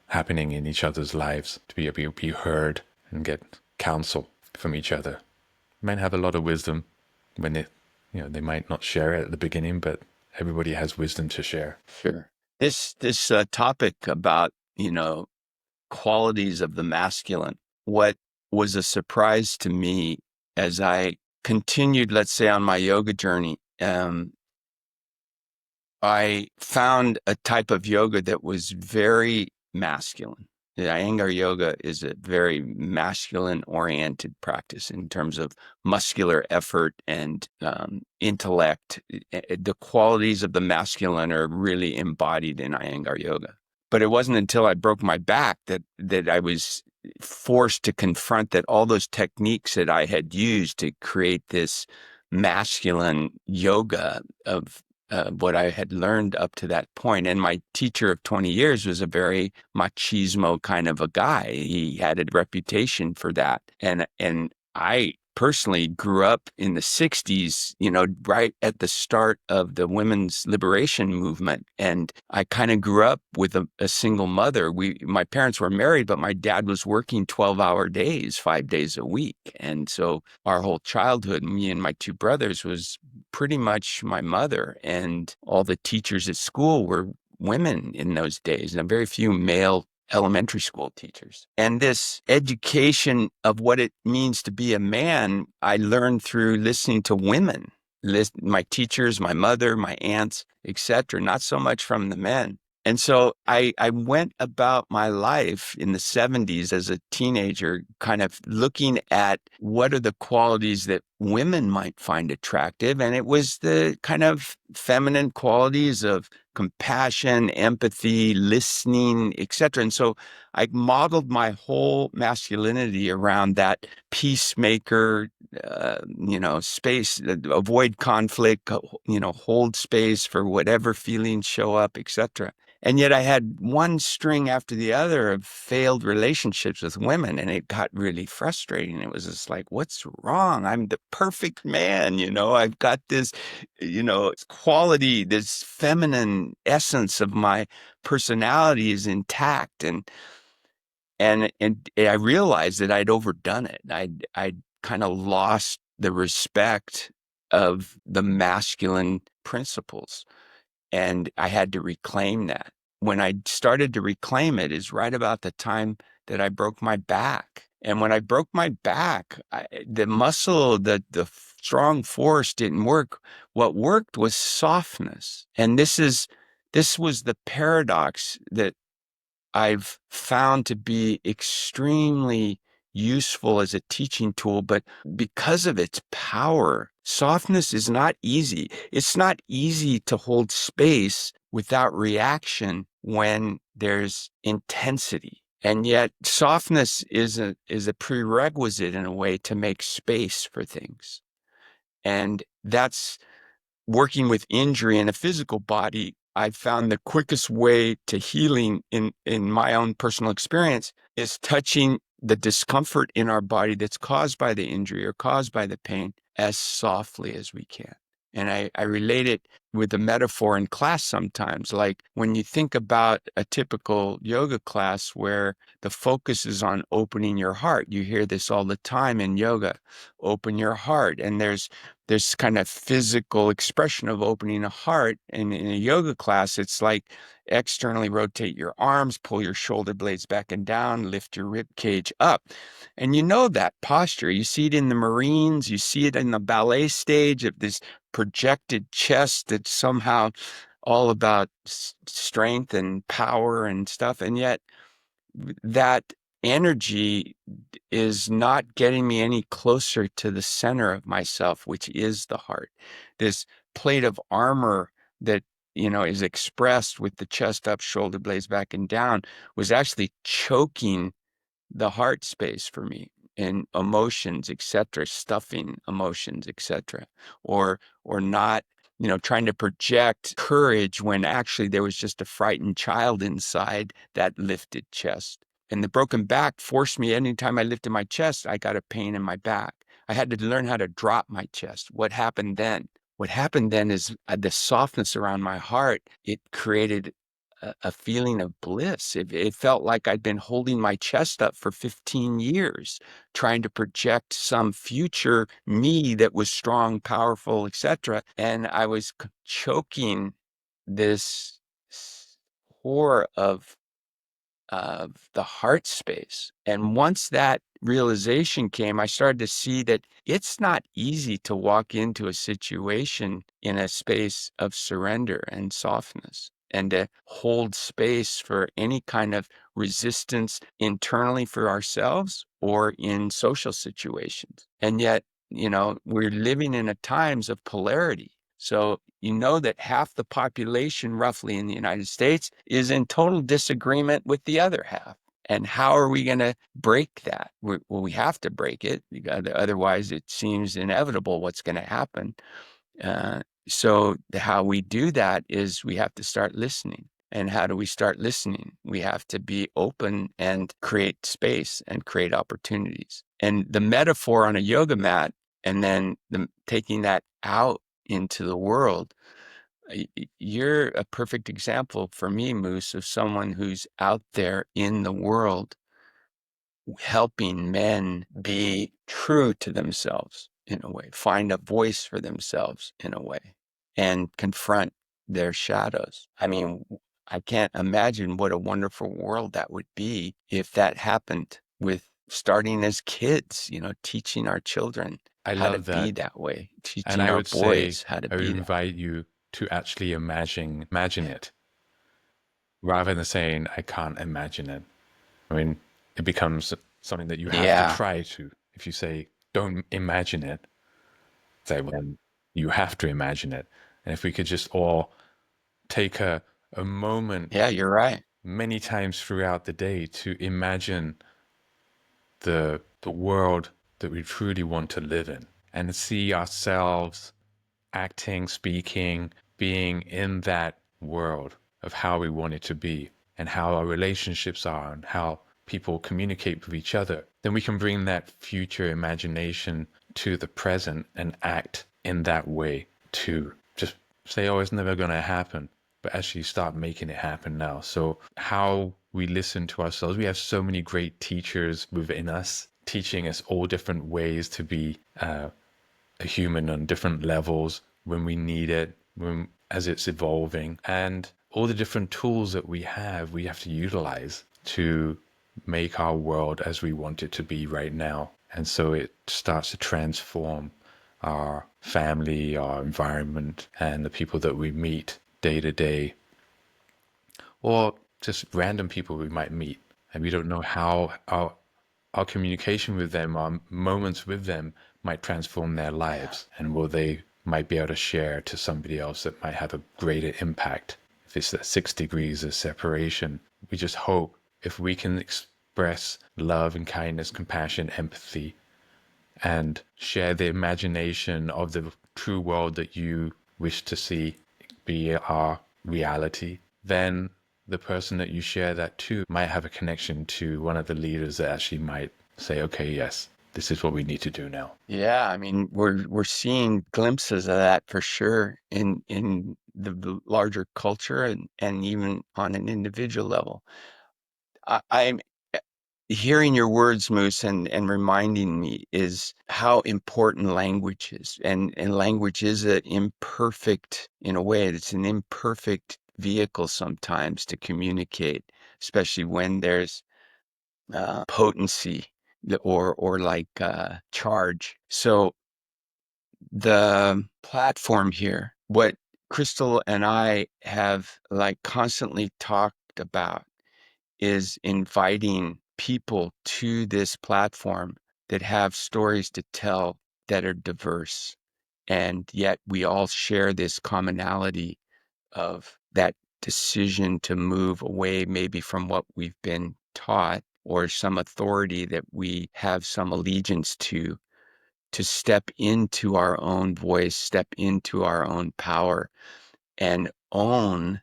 happening in each other's lives, to be able to be heard and get counsel from each other. Men have a lot of wisdom when they might not share it at the beginning, but everybody has wisdom to share. Sure. This topic about, qualities of the masculine, what was a surprise to me as I continued, let's say, on my yoga journey, I found a type of yoga that was very masculine. The Iyengar yoga is a very masculine oriented practice in terms of muscular effort and intellect. The qualities of the masculine are really embodied in Iyengar yoga. But it wasn't until I broke my back that I was forced to confront that all those techniques that I had used to create this masculine yoga of what I had learned up to that point. And my teacher of 20 years was a very machismo kind of a guy. He had a reputation for that. And I personally grew up in the 60s, right at the start of the women's liberation movement. And I kind of grew up with a single mother. My parents were married, but my dad was working 12-hour days, 5 days a week. And so our whole childhood, me and my two brothers, was pretty much my mother. And all the teachers at school were women in those days, and very few male elementary school teachers. And this education of what it means to be a man, I learned through listening to women, my teachers, my mother, my aunts, etc., not so much from the men. And so I went about my life in the 70s as a teenager, kind of looking at what are the qualities that women might find attractive. And it was the kind of feminine qualities of compassion, empathy, listening, etc. And so I modeled my whole masculinity around that peacemaker, space, avoid conflict, hold space for whatever feelings show up, etc. And yet I had one string after the other of failed relationships with women, and it got really frustrating. It was just like, what's wrong? I'm the perfect man, I've got this, quality, this feminine essence of my personality is intact. And I realized that I'd overdone it. I'd kind of lost the respect of the masculine principles. And I had to reclaim that. When I started to reclaim it is right about the time that I broke my back. And when I broke my back, the muscle, the strong force didn't work. What worked was softness. And this was the paradox that I've found to be extremely useful as a teaching tool, but because of its power, softness is not easy. It's not easy to hold space without reaction when there's intensity. And yet softness is a prerequisite in a way to make space for things. And that's working with injury in a physical body. I found the quickest way to healing in my own personal experience is touching the discomfort in our body that's caused by the injury or caused by the pain as softly as we can. And I relate it with a metaphor in class sometimes, like when you think about a typical yoga class where the focus is on opening your heart. You hear this all the time in yoga, open your heart. And there's kind of physical expression of opening a heart. And in a yoga class, it's like externally rotate your arms, pull your shoulder blades back and down, lift your rib cage up. And that posture. You see it in the Marines, you see it in the ballet stage of this projected chest that's somehow all about strength and power and stuff. And yet that energy is not getting me any closer to the center of myself, which is the heart. This plate of armor that, is expressed with the chest up, shoulder blades back and down was actually choking the heart space for me and emotions, etc., stuffing emotions, etc., or not, trying to project courage when actually there was just a frightened child inside that lifted chest. And the broken back forced me, anytime I lifted my chest, I got a pain in my back. I had to learn how to drop my chest. What happened then? What happened then is the softness around my heart, it created a feeling of bliss. It felt like I'd been holding my chest up for 15 years, trying to project some future me that was strong, powerful, etc. And I was choking this core of the heart space. And once that realization came, I started to see that it's not easy to walk into a situation in a space of surrender and softness, and to hold space for any kind of resistance internally for ourselves or in social situations. And yet, we're living in a times of polarity. So that half the population roughly in the United States is in total disagreement with the other half. And how are we going to break that? We have to break it, because otherwise it seems inevitable what's going to happen. So how we do that is we have to start listening. And how do we start listening? We have to be open and create space and create opportunities. And the metaphor on a yoga mat, and then taking that out into the world, you're a perfect example for me, Moose, of someone who's out there in the world helping men be true to themselves in a way, find a voice for themselves in a way, and confront their shadows. I mean, I can't imagine what a wonderful world that would be if that happened, with starting as kids, teaching our children I how to love be that. that way, And teaching I our would say, boys how to I would be that. invite you to actually imagine Yeah. it, rather than saying, I can't imagine it. I mean, it becomes something that you have to Yeah. try to. If you say, don't imagine it, say, well, then you have to imagine it. And if we could just all take a moment Yeah, you're right. many times throughout the day to imagine the world that we truly want to live in, and see ourselves acting, speaking, being in that world of how we want it to be, and how our relationships are, and how people communicate with each other, then we can bring that future imagination to the present and act in that way, to just say, oh, it's never going to happen, but actually start making it happen now. So how we listen to ourselves, we have so many great teachers within us, teaching us all different ways to be a human on different levels when we need it, as it's evolving, and all the different tools that we have to utilize to make our world as we want it to be right now. And so it starts to transform our family, our environment, and the people that we meet day to day, or just random people we might meet. And we don't know how our communication with them, our moments with them, might transform their lives, and will they might be able to share to somebody else that might have a greater impact. If it's that 6 degrees of separation, we just hope if we can express love and kindness, compassion, empathy, and share the imagination of the true world that you wish to see be our reality, then the person that you share that to might have a connection to one of the leaders that actually might say, okay, yes, this is what we need to do now. Yeah, I mean, we're seeing glimpses of that for sure in the larger culture, and even on an individual level. I'm hearing your words, Moose, and reminding me is how important language is. And language is an imperfect, in a way, it's an imperfect vehicle sometimes to communicate, especially when there's potency or like charge. So the platform here, what Crystal and I have like constantly talked about, is inviting people to this platform that have stories to tell, that are diverse. And yet we all share this commonality of that decision to move away maybe from what we've been taught, or some authority that we have some allegiance to step into our own voice, step into our own power, and own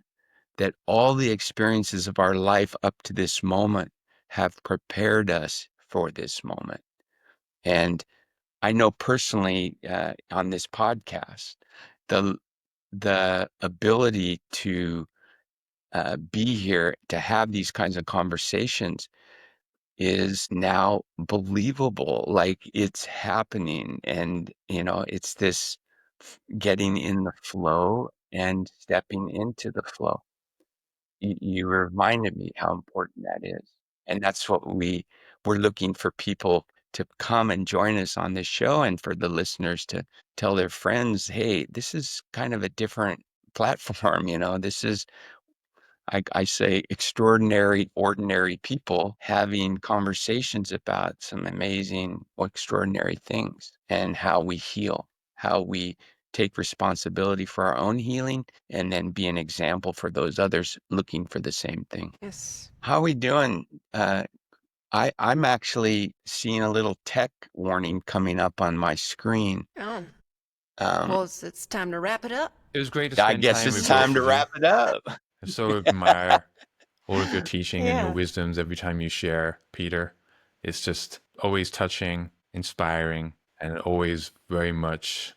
that all the experiences of our life up to this moment have prepared us for this moment. And I know personally, on this podcast, the ability to be here, to have these kinds of conversations, is now believable. Like, it's happening, and it's this getting in the flow and stepping into the flow. You reminded me how important that is, and that's what we we're looking for people to come and join us on this show, and for the listeners to tell their friends, hey, this is kind of a different platform. This is, I say, extraordinary, ordinary people having conversations about some amazing, extraordinary things, and how we heal, how we take responsibility for our own healing, and then be an example for those others looking for the same thing. Yes. How are we doing? I'm actually seeing a little tech warning coming up on my screen. Oh, Um, well, it's time to wrap it up. It was great to I spend guess time it's with time both to of you. wrap it up. I so admire all of your teaching and your Yeah. wisdoms every time you share, Peter. It's just always touching, inspiring, and always very much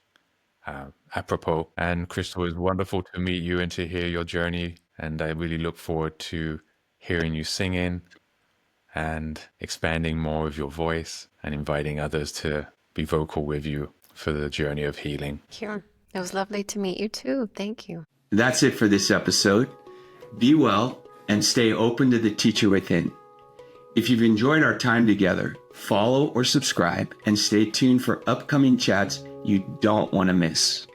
apropos. And Crystal, it was wonderful to meet you and to hear your journey. And I really look forward to hearing you singing and expanding more of your voice and inviting others to be vocal with you for the journey of healing. Sure. It was lovely to meet you too. Thank you. That's it for this episode. Be well and stay open to the teacher within. If you've enjoyed our time together, follow or subscribe and stay tuned for upcoming chats you don't want to miss.